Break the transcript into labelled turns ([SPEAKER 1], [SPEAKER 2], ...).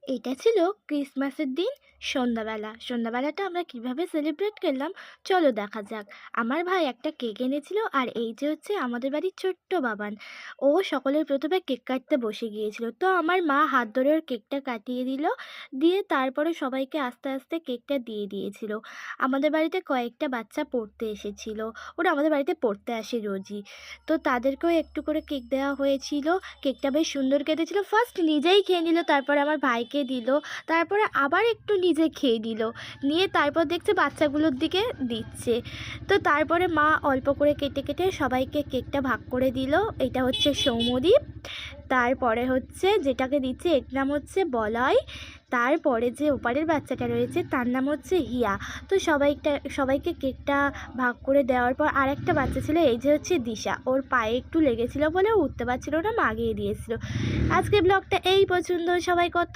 [SPEAKER 1] এটা ছিল ক্রিসমাসের দিন সন্ধ্যাবেলাটা আমরা কিভাবে সেলিব্রেট করলাম চলো দেখা যাক। আমার ভাই একটা কেক এনেছিল, আর এই যে হচ্ছে আমাদের বাড়ির ছোট্ট বাবান, ও সকলের প্রথমে কেক কাটতে বসে গিয়েছিল। তো আমার মা হাত ধরে ওর কেকটা কাটিয়ে দিল, দিয়ে তারপরে সবাইকে আস্তে আস্তে কেকটা দিয়ে দিয়েছিল। আমাদের বাড়িতে কয়েকটা বাচ্চা পড়তে এসেছিল, ওরা আমাদের বাড়িতে পড়তে আসে রোজই। তো তাদেরকেও একটু করে কেক দেওয়া হয়েছিল। কেকটা বেশ সুন্দর কেটেছিল। ফার্স্ট নিজেই খেয়ে নিল, তারপরে আমার ভাইকে দিল, তারপরে আবার একটু নিজে খেয়ে নিল, নিয়ে তারপর দেখছে বাচ্চাগুলোর দিকে দিচ্ছে। তো তারপরে মা অল্প করে কেটে কেটে সবাইকে কেকটা ভাগ করে দিল। এটা হচ্ছে সৌম্যদীপ, তারপরে হচ্ছে যেটাকে দিচ্ছে এর নাম হচ্ছে বলয়, তারপরে যে ওপারের বাচ্চাটা রয়েছে তার নাম হচ্ছে হিয়া। তো সবাইকে কেকটা ভাগ করে দেওয়ার পর আরেকটা বাচ্চা ছিল, এই যে হচ্ছে দিশা, ওর পায়ে একটু লেগেছিল বলে ও উঠতে পারছিল না, মাগিয়ে দিয়েছিল। আজকে ব্লগটা এই পছন্দ, সবাই কত